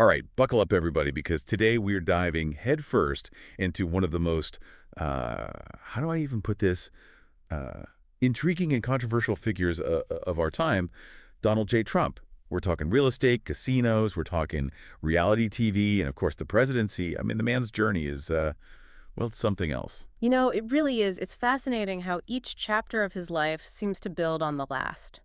All right, buckle up, everybody, because today we're diving headfirst into one of the most, how do I even put this, uh, intriguing and controversial figures of our time, Donald J. Trump. We're talking real estate, casinos, we're talking reality TV, and of course the presidency. I mean, the man's journey is, well, it's something else. You know, it really is. It's fascinating how each chapter of his life seems to build on the last,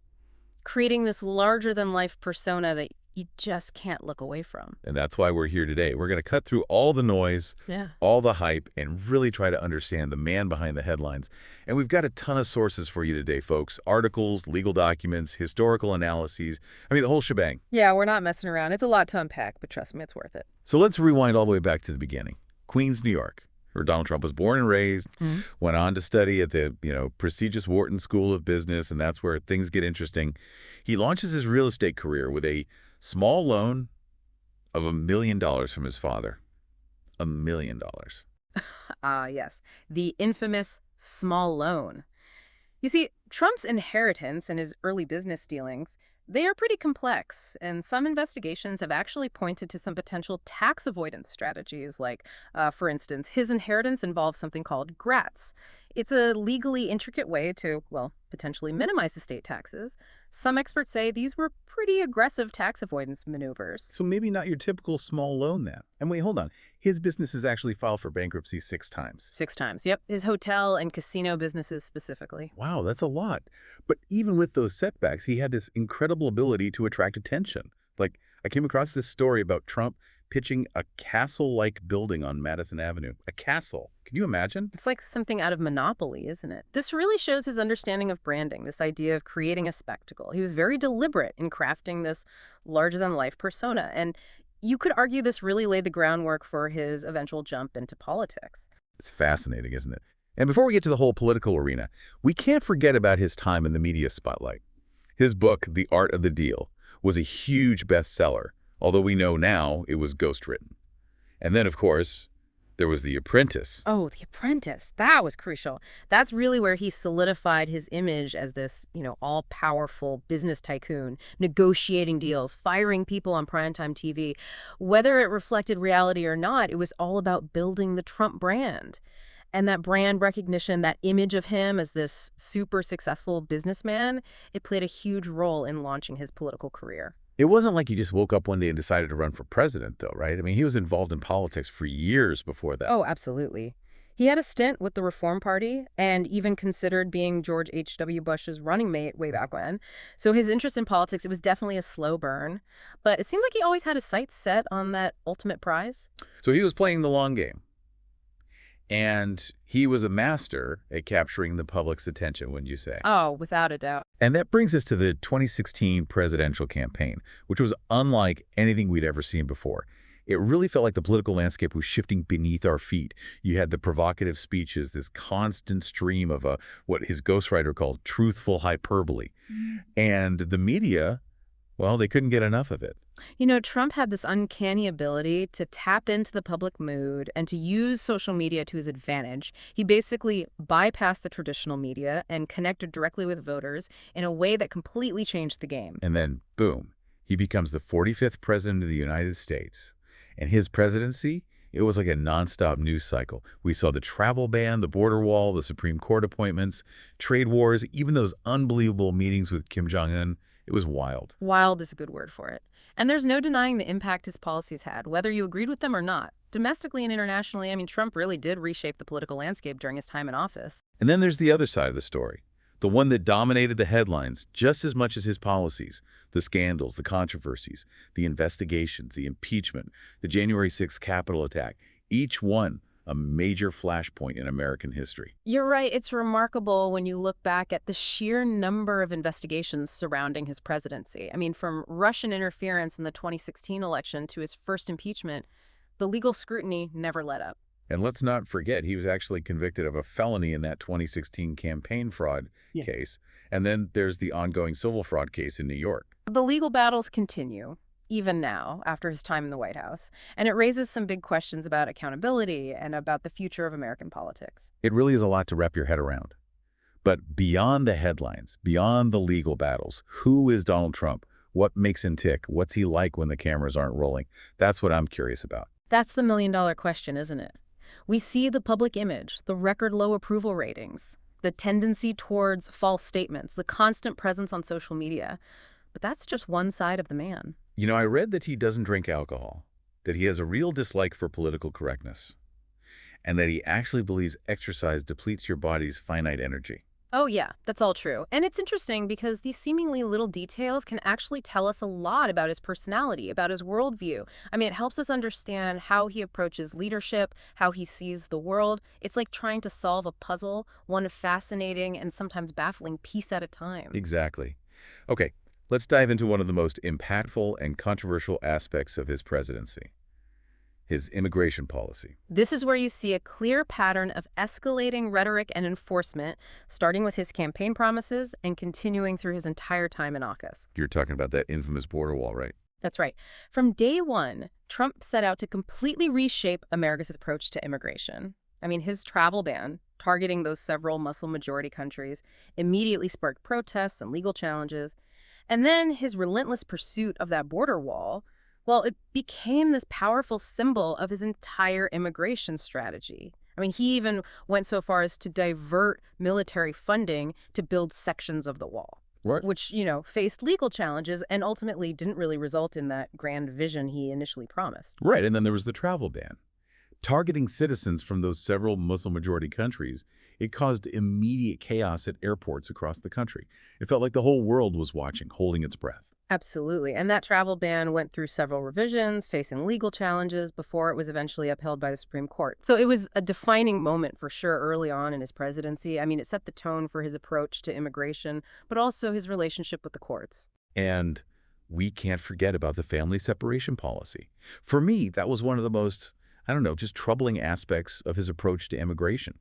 creating this larger-than-life persona that you just can't look away from. And that's why we're here today. We're going to cut through all the noise, Yeah. all the hype, and really try to understand the man behind the headlines. And we've got a ton of sources for you today, folks. Articles, legal documents, historical analyses. I mean, the whole shebang. Yeah, we're not messing around. It's a lot to unpack, but trust me, it's worth it. So let's rewind all the way back to the beginning. Queens, New York, where Donald Trump was born and raised, went on to study at the, prestigious Wharton School of Business, and that's where things get interesting. He launches his real estate career with a small loan of $1 million from his father. $1 million. Yes. The infamous small loan. You see, Trump's inheritance and his early business dealings, they are pretty complex, and some investigations have actually pointed to some potential tax avoidance strategies, like, for instance, his inheritance involves something called grats. It's a legally intricate way to, well, potentially minimize estate taxes. Some experts say these were pretty aggressive tax avoidance maneuvers. So maybe not your typical small loan then. And wait, hold on. His business has actually filed for bankruptcy 6 times. 6 times, yep. His hotel and casino businesses specifically. Wow, that's a lot. But even with those setbacks, he had this incredible ability to attract attention. Like, I came across this story about Trump pitching a castle-like building on Madison Avenue. A castle. Can you imagine? It's like something out of Monopoly, isn't it? This really shows his understanding of branding, this idea of creating a spectacle. He was very deliberate in crafting this larger-than-life persona, and you could argue this really laid the groundwork for his eventual jump into politics. It's fascinating, isn't it? And before we get to the whole political arena, we can't forget about his time in the media spotlight. His book, The Art of the Deal, was a huge bestseller, although we know now it was ghostwritten. And then, of course, there was The Apprentice. Oh, The Apprentice. That was crucial. That's really where he solidified his image as this, all-powerful business tycoon, negotiating deals, firing people on primetime TV. Whether it reflected reality or not, it was all about building the Trump brand. And that brand recognition, that image of him as this super successful businessman, it played a huge role in launching his political career. It wasn't like he just woke up one day and decided to run for president, though, right? I mean, he was involved in politics for years before that. Oh, absolutely. He had a stint with the Reform Party and even considered being George H.W. Bush's running mate way back when. So his interest in politics, it was definitely a slow burn. But it seemed like he always had his sights set on that ultimate prize. So he was playing the long game. And he was a master at capturing the public's attention, wouldn't you say? Oh, without a doubt. And that brings us to the 2016 presidential campaign, which was unlike anything we'd ever seen before. It really felt like the political landscape was shifting beneath our feet. You had the provocative speeches, this constant stream of what his ghostwriter called truthful hyperbole. And the media, well, they couldn't get enough of it. Trump had this uncanny ability to tap into the public mood and to use social media to his advantage. He basically bypassed the traditional media and connected directly with voters in a way that completely changed the game. And then, boom, he becomes the 45th president of the United States. And his presidency, it was like a nonstop news cycle. We saw the travel ban, the border wall, the Supreme Court appointments, trade wars, even those unbelievable meetings with Kim Jong-un. It was wild. Wild is a good word for it. And there's no denying the impact his policies had, whether you agreed with them or not. Domestically and internationally, Trump really did reshape the political landscape during his time in office. And then there's the other side of the story, the one that dominated the headlines just as much as his policies, the scandals, the controversies, the investigations, the impeachment, the January 6th Capitol attack, each one a major flashpoint in American history. You're right. It's remarkable when you look back at the sheer number of investigations surrounding his presidency. From Russian interference in the 2016 election to his first impeachment, the legal scrutiny never let up. And let's not forget, he was actually convicted of a felony in that 2016 campaign fraud case. And then there's the ongoing civil fraud case in New York. The legal battles continue, even now, after his time in the White House. And it raises some big questions about accountability and about the future of American politics. It really is a lot to wrap your head around. But beyond the headlines, beyond the legal battles, who is Donald Trump? What makes him tick? What's he like when the cameras aren't rolling? That's what I'm curious about. That's the million-dollar question, isn't it? We see the public image, the record low approval ratings, the tendency towards false statements, the constant presence on social media. But that's just one side of the man. You know, I read that he doesn't drink alcohol, that he has a real dislike for political correctness, and that he actually believes exercise depletes your body's finite energy. Oh, yeah, that's all true. And it's interesting because these seemingly little details can actually tell us a lot about his personality, about his worldview. I mean, it helps us understand how he approaches leadership, how he sees the world. It's like trying to solve a puzzle, one fascinating and sometimes baffling piece at a time. Exactly. Okay, let's dive into one of the most impactful and controversial aspects of his presidency, his immigration policy. This is where you see a clear pattern of escalating rhetoric and enforcement, starting with his campaign promises and continuing through his entire time in office. You're talking about that infamous border wall, right? That's right. From day one, Trump set out to completely reshape America's approach to immigration. I mean, his travel ban, targeting those several Muslim-majority countries, immediately sparked protests and legal challenges. And then his relentless pursuit of that border wall, well, it became this powerful symbol of his entire immigration strategy. I mean, he even went so far as to divert military funding to build sections of the wall, What? which, faced legal challenges and ultimately didn't really result in that grand vision he initially promised. Right, and then there was the travel ban. Targeting citizens from those several Muslim-majority countries, it caused immediate chaos at airports across the country. It felt like the whole world was watching, holding its breath. Absolutely. And that travel ban went through several revisions, facing legal challenges before it was eventually upheld by the Supreme Court. So it was a defining moment for sure early on in his presidency. I mean, it set the tone for his approach to immigration, but also his relationship with the courts. And we can't forget about the family separation policy. For me, that was one of the most, I don't know, just troubling aspects of his approach to immigration.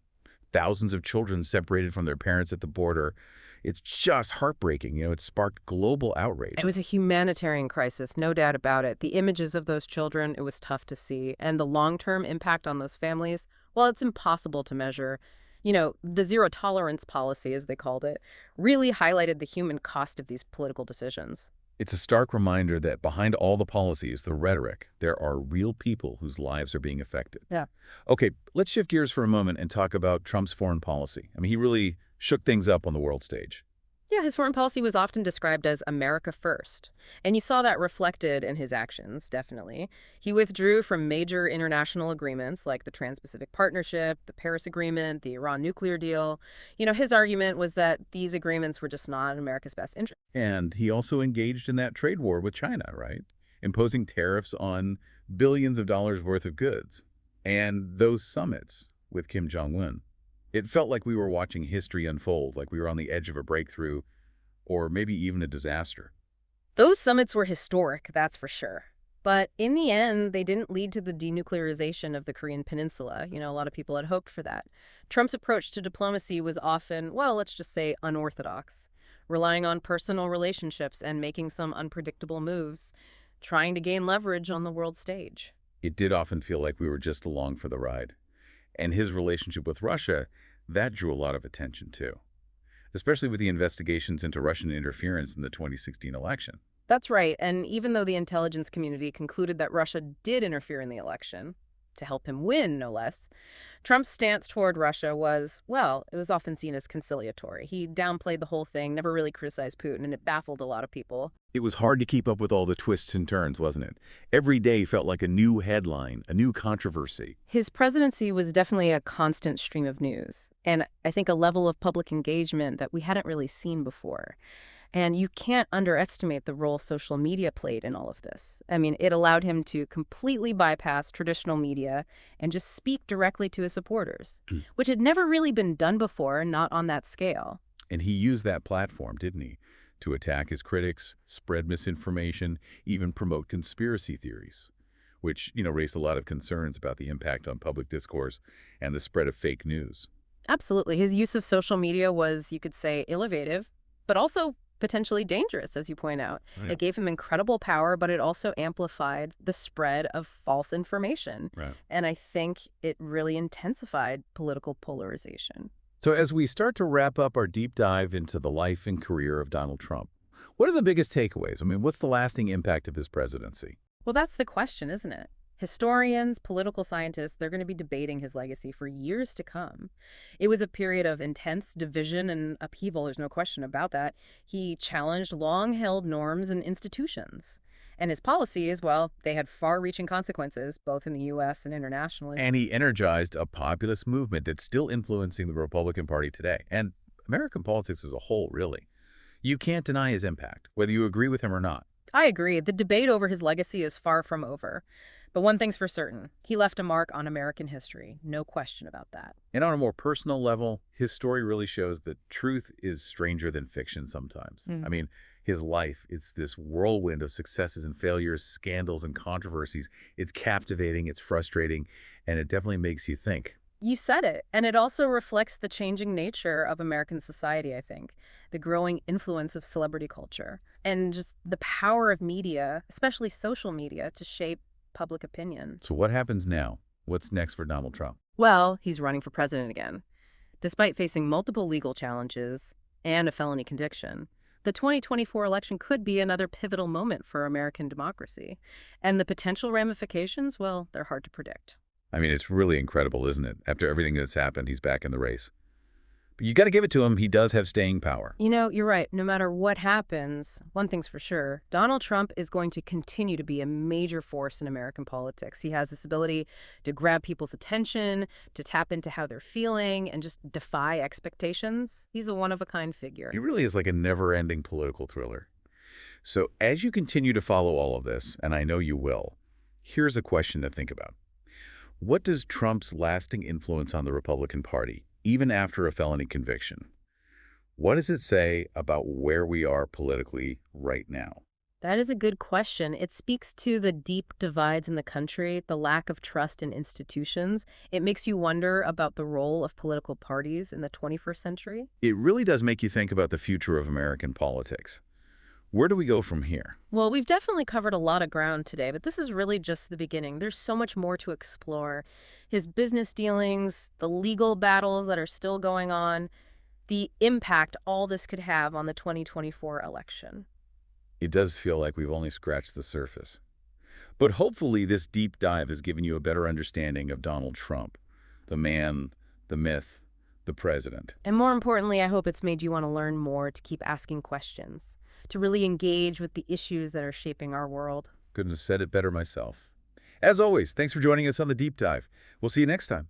Thousands of children separated from their parents at the border. It's just heartbreaking. It sparked global It outrage. was a humanitarian crisis, no doubt about it. The images of those children, it was tough to see. And the long-term impact on those families, well, it's impossible to measure. The zero tolerance policy, as they called it, really highlighted the human cost of these political decisions. It's a stark reminder that behind all the policies, the rhetoric, there are real people whose lives are being affected. Yeah. Okay, let's shift gears for a moment and talk about Trump's foreign policy. I mean, he really shook things up on the world stage. Yeah, his foreign policy was often described as America first. And you saw that reflected in his actions, definitely. He withdrew from major international agreements like the Trans-Pacific Partnership, the Paris Agreement, the Iran nuclear deal. His argument was that these agreements were just not in America's best interest. And he also engaged in that trade war with China, right? Imposing tariffs on billions of dollars worth of goods. And those summits with Kim Jong-un. It felt like we were watching history unfold, like we were on the edge of a breakthrough or maybe even a disaster. Those summits were historic, that's for sure. But in the end, they didn't lead to the denuclearization of the Korean Peninsula. A lot of people had hoped for that. Trump's approach to diplomacy was often, well, let's just say unorthodox, relying on personal relationships and making some unpredictable moves, trying to gain leverage on the world stage. It did often feel like we were just along for the ride. And his relationship with Russia, that drew a lot of attention too, especially with the investigations into Russian interference in the 2016 election. That's right. And even though the intelligence community concluded that Russia did interfere in the election, to help him win, no less, Trump's stance toward Russia was, well, it was often seen as conciliatory. He downplayed the whole thing, never really criticized Putin, and it baffled a lot of people. It was hard to keep up with all the twists and turns, wasn't it? Every day felt like a new headline, a new controversy. His presidency was definitely a constant stream of news, and I think a level of public engagement that we hadn't really seen before. And you can't underestimate the role social media played in all of this. I mean, it allowed him to completely bypass traditional media and just speak directly to his supporters, which had never really been done before, not on that scale. And he used that platform, didn't he, to attack his critics, spread misinformation, even promote conspiracy theories, which, raised a lot of concerns about the impact on public discourse and the spread of fake news. Absolutely. His use of social media was, you could say, innovative, but also potentially dangerous, as you point out. Right. It gave him incredible power, but it also amplified the spread of false information. Right. And I think it really intensified political polarization. So as we start to wrap up our deep dive into the life and career of Donald Trump, What are the biggest takeaways? I mean, what's the lasting impact of his presidency? Well, that's the question, isn't it? Historians, political scientists, they're going to be debating his legacy for years to come. It was a period of intense division and upheaval, there's no question about that. He challenged long held norms and institutions. And his policies, well, they had far reaching consequences, both in the U.S. and internationally. And he energized a populist movement that's still influencing the Republican Party today, and American politics as a whole, really. You can't deny his impact, whether you agree with him or not. I agree. The debate over his legacy is far from over. But one thing's for certain, he left a mark on American history. No question about that. And on a more personal level, his story really shows that truth is stranger than fiction sometimes. I mean, his life, it's this whirlwind of successes and failures, scandals and controversies. It's captivating, it's frustrating, and it definitely makes you think. You said it. And it also reflects the changing nature of American society, I think. The growing influence of celebrity culture and just the power of media, especially social media, to shape public opinion. So what happens now? What's next for Donald Trump? Well, he's running for president again. Despite facing multiple legal challenges and a felony conviction, the 2024 election could be another pivotal moment for American democracy. And the potential ramifications, well, they're hard to predict. I mean, it's really incredible, isn't it? After everything that's happened, he's back in the race. But you got to give it to him. He does have staying power. You know, you're right. No matter what happens, one thing's for sure, Donald Trump is going to continue to be a major force in American politics. He has this ability to grab people's attention, to tap into how they're feeling, and just defy expectations. He's a one-of-a-kind figure. He really is like a never-ending political thriller. So as you continue to follow all of this, and I know you will, here's a question to think about. What does Trump's lasting influence on the Republican Party, even after a felony conviction, what does it say about where we are politically right now? That is a good question. It speaks to the deep divides in the country, the lack of trust in institutions. It makes you wonder about the role of political parties in the 21st century. It really does make you think about the future of American politics. Where do we go from here? Well, we've definitely covered a lot of ground today, but this is really just the beginning. There's so much more to explore. His business dealings, the legal battles that are still going on, the impact all this could have on the 2024 election. It does feel like we've only scratched the surface. But hopefully this deep dive has given you a better understanding of Donald Trump, the man, the myth, the president. And more importantly, I hope it's made you want to learn more, to keep asking questions, to really engage with the issues that are shaping our world. Couldn't have said it better myself. As always, thanks for joining us on the deep dive. We'll see you next time.